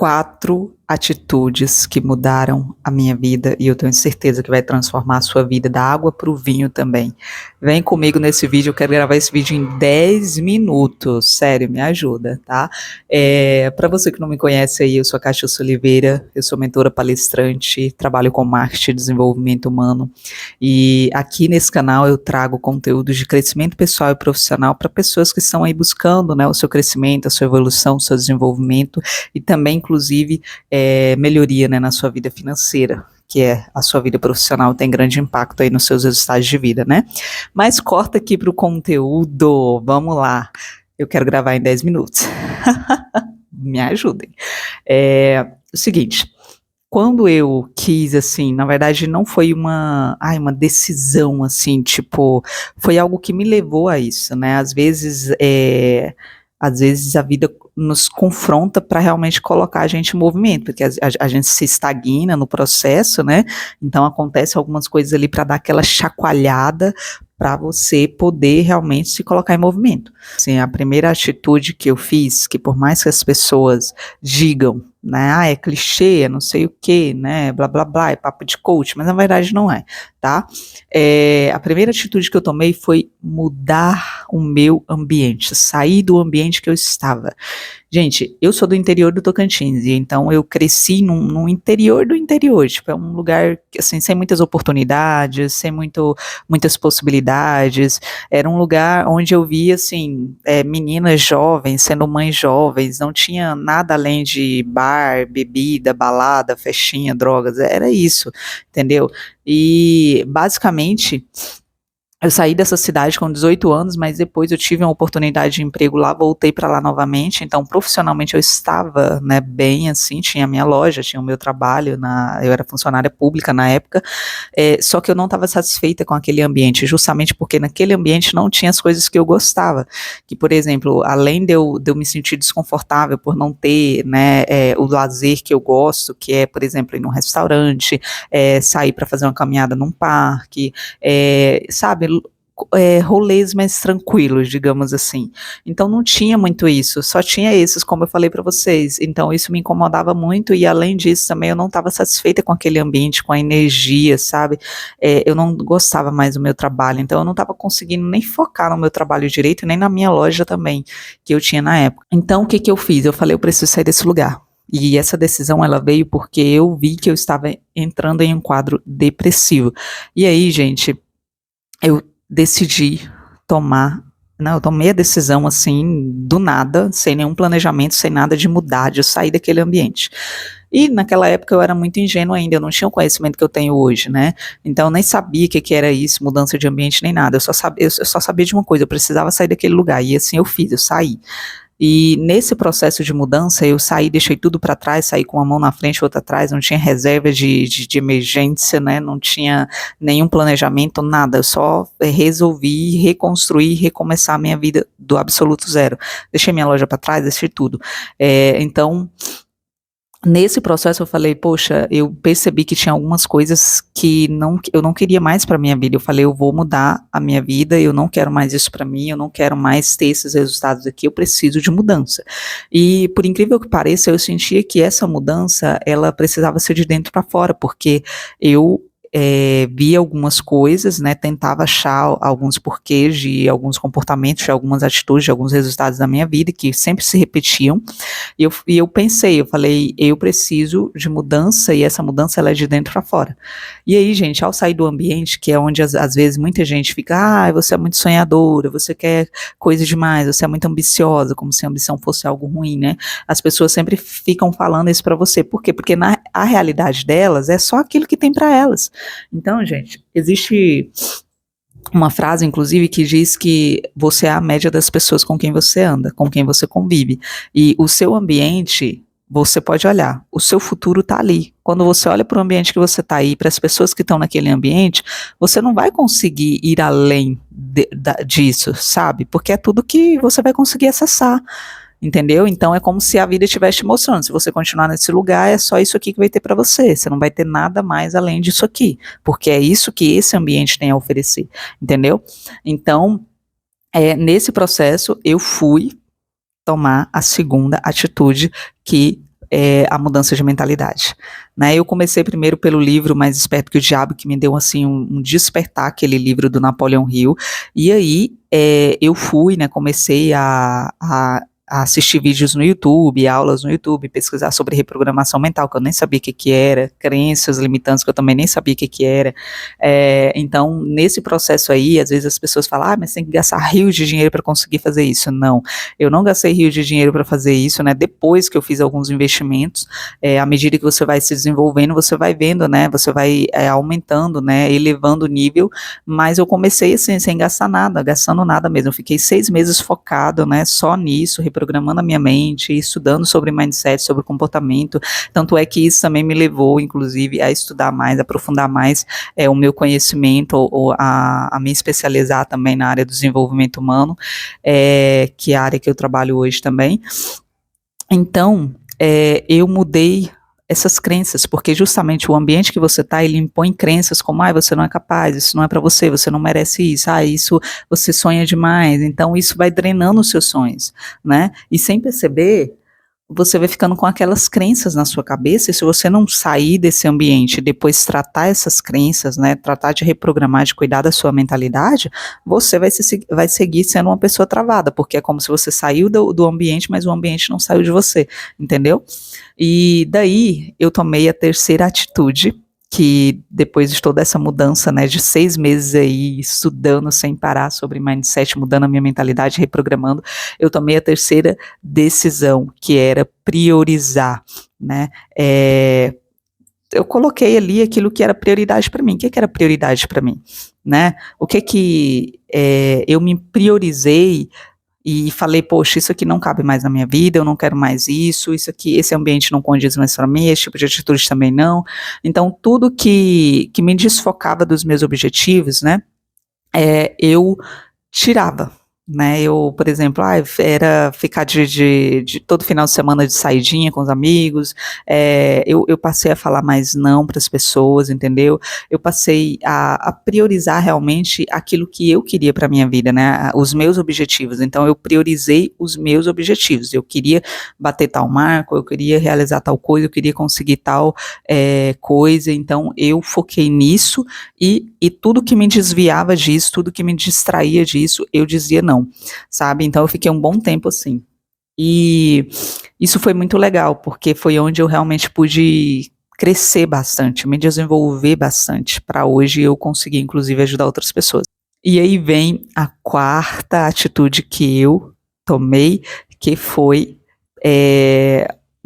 4 atitudes que mudaram a minha vida e eu tenho certeza que vai transformar a sua vida da água para o vinho também. Vem comigo nesse vídeo, eu quero gravar esse vídeo em 10 minutos, sério, me ajuda, tá? Para você que não me conhece aí, eu sou a Caxius Oliveira, eu sou mentora palestrante, trabalho com marketing e desenvolvimento humano e aqui nesse canal eu trago conteúdos de crescimento pessoal e profissional para pessoas que estão aí buscando, né, o seu crescimento, a sua evolução, o seu desenvolvimento e também, inclusive, melhoria, né, na sua vida financeira, que é a sua vida profissional, tem grande impacto aí nos seus resultados de vida, né? Mas corta aqui para o conteúdo, vamos lá. Eu quero gravar em 10 minutos. Me ajudem. O seguinte, quando eu quis, assim, na verdade não foi uma decisão, assim, tipo, foi algo que me levou a isso, né? Às vezes a vida nos confronta para realmente colocar a gente em movimento, porque a gente se estagna no processo, né? Então acontece algumas coisas ali para dar aquela chacoalhada para você poder realmente se colocar em movimento. Assim, a primeira atitude que eu fiz, que por mais que as pessoas digam, né, é clichê, é não sei o que, né, blá blá blá, é papo de coach, mas na verdade não é, tá? A primeira atitude que eu tomei foi mudar o meu ambiente, sair do ambiente que eu estava. Gente, eu sou do interior do Tocantins, e então eu cresci num interior do interior, tipo, é um lugar, assim, sem muitas oportunidades, sem muitas possibilidades, era um lugar onde eu via, assim, meninas jovens, sendo mães jovens, não tinha nada além de bar, bebida, balada, festinha, drogas, era isso, entendeu? E, basicamente, eu saí dessa cidade com 18 anos, mas depois eu tive uma oportunidade de emprego lá, voltei para lá novamente, então profissionalmente eu estava, né, bem assim, tinha a minha loja, tinha o meu trabalho, eu era funcionária pública na época, só que eu não estava satisfeita com aquele ambiente, justamente porque naquele ambiente não tinha as coisas que eu gostava, que por exemplo, além de eu me sentir desconfortável por não ter, né, o lazer que eu gosto, que é, por exemplo, ir num restaurante, sair para fazer uma caminhada num parque, sabe, rolês mais tranquilos, digamos assim. Então não tinha muito isso, só tinha esses, como eu falei para vocês. Então isso me incomodava muito e além disso também eu não estava satisfeita com aquele ambiente, com a energia, sabe? Eu não gostava mais do meu trabalho, então eu não estava conseguindo nem focar no meu trabalho direito, nem na minha loja também, que eu tinha na época. Então o que que eu fiz? Eu falei, eu preciso sair desse lugar. E essa decisão ela veio porque eu vi que eu estava entrando em um quadro depressivo. E aí, gente, eu decidi eu tomei a decisão assim, do nada, sem nenhum planejamento, sem nada de mudar, de eu sair daquele ambiente. E naquela época eu era muito ingênua ainda, eu não tinha o conhecimento que eu tenho hoje, né? Então eu nem sabia o que era isso, mudança de ambiente nem nada, eu só sabia de uma coisa, eu precisava sair daquele lugar, e assim eu fiz, eu saí. E nesse processo de mudança, eu saí, deixei tudo para trás, saí com uma mão na frente e outra atrás, não tinha reserva de emergência, né? Não tinha nenhum planejamento, nada. Eu só resolvi reconstruir, recomeçar a minha vida do absoluto zero. Deixei minha loja para trás, deixei tudo. Então, nesse processo eu falei, poxa, eu percebi que tinha algumas coisas que eu não queria mais para minha vida. Eu falei, eu vou mudar a minha vida, eu não quero mais isso para mim, eu não quero mais ter esses resultados aqui, eu preciso de mudança. E por incrível que pareça, eu sentia que essa mudança, ela precisava ser de dentro para fora, porque eu via algumas coisas, né, tentava achar alguns porquês de alguns comportamentos, de algumas atitudes, de alguns resultados da minha vida que sempre se repetiam, e eu pensei, eu falei, eu preciso de mudança e essa mudança ela é de dentro para fora. E aí, gente, ao sair do ambiente, que é onde às vezes muita gente fica, você é muito sonhadora, você quer coisa demais, você é muito ambiciosa, como se a ambição fosse algo ruim, né? As pessoas sempre ficam falando isso para você. Por quê? Porque a realidade delas é só aquilo que tem para elas. Então, gente, existe uma frase, inclusive, que diz que você é a média das pessoas com quem você anda, com quem você convive. E o seu ambiente, você pode olhar, o seu futuro está ali. Quando você olha para o ambiente que você está aí, para as pessoas que estão naquele ambiente, você não vai conseguir ir além disso, sabe? Porque é tudo que você vai conseguir acessar. Entendeu? Então é como se a vida estivesse te mostrando, se você continuar nesse lugar, é só isso aqui que vai ter para você não vai ter nada mais além disso aqui, porque é isso que esse ambiente tem a oferecer, entendeu? Então, nesse processo, eu fui tomar a segunda atitude que a mudança de mentalidade, né? Eu comecei primeiro pelo livro Mais Esperto que o Diabo, que me deu assim um despertar, aquele livro do Napoleon Hill, e aí eu fui, né, comecei a assistir vídeos no YouTube, aulas no YouTube, pesquisar sobre reprogramação mental, que eu nem sabia o que era, crenças limitantes, que eu também nem sabia o que era. Então, nesse processo aí, às vezes as pessoas falam, mas tem que gastar rios de dinheiro para conseguir fazer isso. Não, eu não gastei rios de dinheiro para fazer isso, né? Depois que eu fiz alguns investimentos, à medida que você vai se desenvolvendo, você vai vendo, né? Você vai aumentando, né? Elevando o nível, mas eu comecei assim, sem gastar nada, gastando nada mesmo. Eu fiquei 6 meses focado, né? Só nisso, reprogramando a minha mente, estudando sobre mindset, sobre comportamento, tanto é que isso também me levou, inclusive, a estudar mais, aprofundar mais o meu conhecimento, ou a me especializar também na área do desenvolvimento humano, que é a área que eu trabalho hoje também. Então, eu mudei essas crenças, porque justamente o ambiente que você está, ele impõe crenças como, você não é capaz, isso não é para você não merece isso, isso você sonha demais, então isso vai drenando os seus sonhos, né, e sem perceber, você vai ficando com aquelas crenças na sua cabeça, e se você não sair desse ambiente e depois tratar essas crenças, né, tratar de reprogramar, de cuidar da sua mentalidade, você vai seguir sendo uma pessoa travada, porque é como se você saiu do ambiente, mas o ambiente não saiu de você, entendeu? E daí eu tomei a terceira atitude, que depois de toda essa mudança, né, de 6 meses aí estudando sem parar sobre mindset, mudando a minha mentalidade, reprogramando, eu tomei a terceira decisão, que era priorizar, né, eu coloquei ali aquilo que era prioridade para mim. O que era prioridade para mim, né? O que eu me priorizei e falei, poxa, isso aqui não cabe mais na minha vida, eu não quero mais isso aqui, esse ambiente não condiz mais para mim, esse tipo de atitude também não. Então, tudo que me desfocava dos meus objetivos, né, eu tirava, né, eu, por exemplo, era ficar de todo final de semana de saidinha com os amigos, eu passei a falar mais não para as pessoas, entendeu? Eu passei a priorizar realmente aquilo que eu queria para minha vida, né, os meus objetivos, então eu priorizei os meus objetivos, eu queria bater tal marco, eu queria realizar tal coisa, eu queria conseguir tal coisa, então eu foquei nisso, e tudo que me desviava disso, tudo que me distraía disso, eu dizia não, sabe? Então eu fiquei um bom tempo assim. E isso foi muito legal, porque foi onde eu realmente pude crescer bastante, me desenvolver bastante, para hoje eu conseguir, inclusive, ajudar outras pessoas. E aí vem a quarta atitude que eu tomei, que foi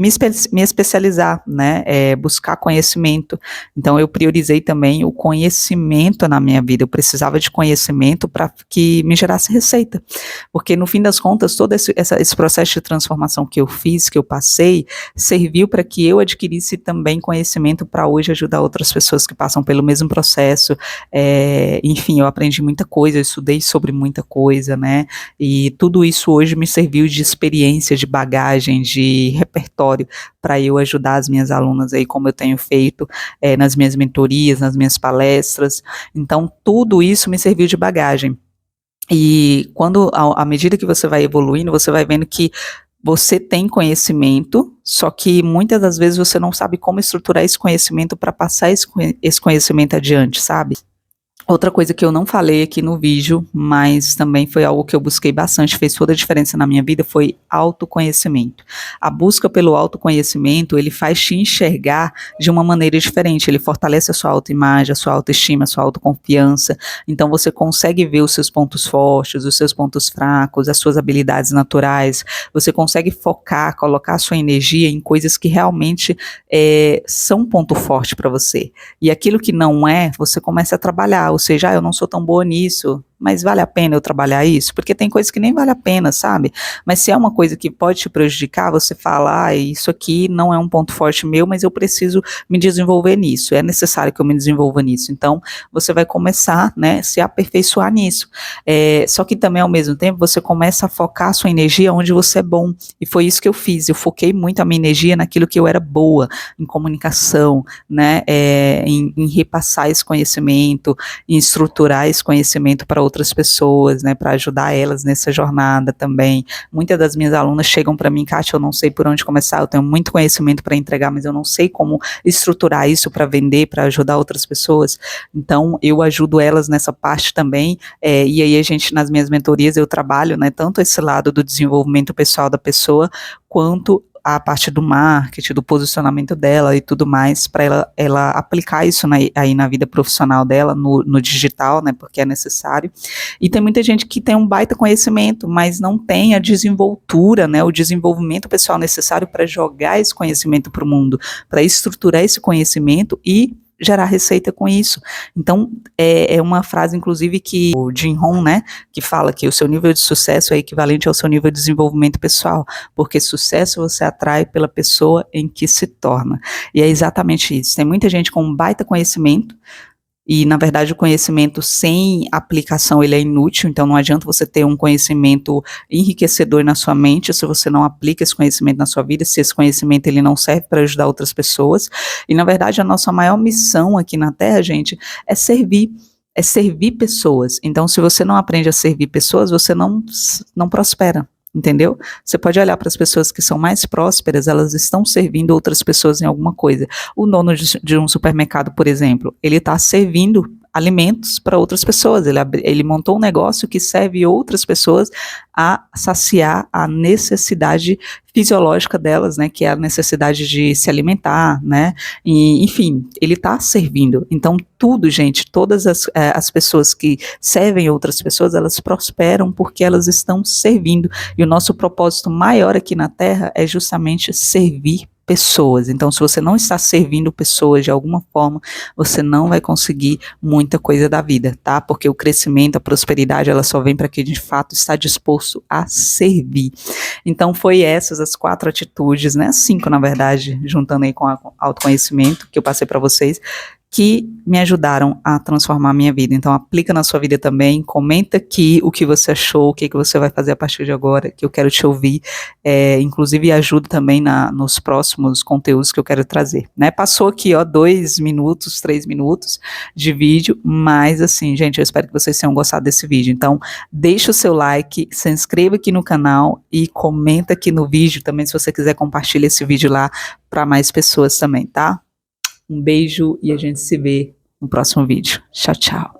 me especializar, né, buscar conhecimento. Então eu priorizei também o conhecimento na minha vida, eu precisava de conhecimento para que me gerasse receita, porque no fim das contas, todo esse processo de transformação que eu fiz, que eu passei, serviu para que eu adquirisse também conhecimento para hoje ajudar outras pessoas que passam pelo mesmo processo, enfim, eu aprendi muita coisa, eu estudei sobre muita coisa, né, e tudo isso hoje me serviu de experiência, de bagagem, de repertório, para eu ajudar as minhas alunas aí, como eu tenho feito nas minhas mentorias, nas minhas palestras. Então, tudo isso me serviu de bagagem. E quando, à medida que você vai evoluindo, você vai vendo que você tem conhecimento, só que muitas das vezes você não sabe como estruturar esse conhecimento para passar esse conhecimento adiante, sabe? Outra coisa que eu não falei aqui no vídeo, mas também foi algo que eu busquei bastante, fez toda a diferença na minha vida, foi autoconhecimento. A busca pelo autoconhecimento, ele faz te enxergar de uma maneira diferente, ele fortalece a sua autoimagem, a sua autoestima, a sua autoconfiança, então você consegue ver os seus pontos fortes, os seus pontos fracos, as suas habilidades naturais, você consegue focar, colocar a sua energia em coisas que realmente são ponto forte para você, e aquilo que não é, você começa a trabalhar, ou seja, eu não sou tão boa nisso, mas vale a pena eu trabalhar isso? Porque tem coisas que nem vale a pena, sabe? Mas se é uma coisa que pode te prejudicar, você fala, isso aqui não é um ponto forte meu, mas eu preciso me desenvolver nisso, é necessário que eu me desenvolva nisso. Então, você vai começar, né, se aperfeiçoar nisso. Só que também, ao mesmo tempo, você começa a focar a sua energia onde você é bom. E foi isso que eu fiz, eu foquei muito a minha energia naquilo que eu era boa, em comunicação, né, em repassar esse conhecimento, em estruturar esse conhecimento para outras pessoas, né, para ajudar elas nessa jornada também. Muitas das minhas alunas chegam para mim, Kátia, eu não sei por onde começar, eu tenho muito conhecimento para entregar, mas eu não sei como estruturar isso para vender, para ajudar outras pessoas. Então, eu ajudo elas nessa parte também, e aí a gente, nas minhas mentorias, eu trabalho, né, tanto esse lado do desenvolvimento pessoal da pessoa, quanto a parte do marketing, do posicionamento dela e tudo mais, para ela aplicar isso aí na vida profissional dela, no digital, né, porque é necessário. E tem muita gente que tem um baita conhecimento, mas não tem a desenvoltura, né, o desenvolvimento pessoal necessário para jogar esse conhecimento para o mundo, para estruturar esse conhecimento e gerar receita com isso. Então, é uma frase, inclusive, que o Jim Rohn, né, que fala que o seu nível de sucesso é equivalente ao seu nível de desenvolvimento pessoal, porque sucesso você atrai pela pessoa em que se torna. E é exatamente isso. Tem muita gente com um baita conhecimento, e, na verdade, o conhecimento sem aplicação, ele é inútil, então não adianta você ter um conhecimento enriquecedor na sua mente se você não aplica esse conhecimento na sua vida, se esse conhecimento ele não serve para ajudar outras pessoas. E, na verdade, a nossa maior missão aqui na Terra, gente, é servir pessoas. Então, se você não aprende a servir pessoas, você não prospera. Entendeu? Você pode olhar para as pessoas que são mais prósperas, elas estão servindo outras pessoas em alguma coisa. O dono de um supermercado, por exemplo, ele está servindo alimentos para outras pessoas, ele montou um negócio que serve outras pessoas a saciar a necessidade fisiológica delas, né, que é a necessidade de se alimentar, né, e, enfim, ele está servindo. Então, tudo, gente, todas as pessoas que servem outras pessoas, elas prosperam porque elas estão servindo, e o nosso propósito maior aqui na Terra é justamente servir pessoas. Então, se você não está servindo pessoas de alguma forma, você não vai conseguir muita coisa da vida, tá? Porque o crescimento, a prosperidade, ela só vem para quem de fato está disposto a servir. Então, foi essas as 4 atitudes, né? 5, na verdade, juntando aí com o autoconhecimento que eu passei para vocês, que me ajudaram a transformar a minha vida. Então, aplica na sua vida também, comenta aqui o que você achou, o que você vai fazer a partir de agora, que eu quero te ouvir, inclusive ajuda também nos próximos conteúdos que eu quero trazer, né? Passou aqui, ó, 2 minutos, 3 minutos de vídeo, mas assim, gente, eu espero que vocês tenham gostado desse vídeo. Então, deixa o seu like, se inscreva aqui no canal e comenta aqui no vídeo também, se você quiser compartilhar esse vídeo lá para mais pessoas também, tá? Um beijo e a gente se vê no próximo vídeo. Tchau, tchau.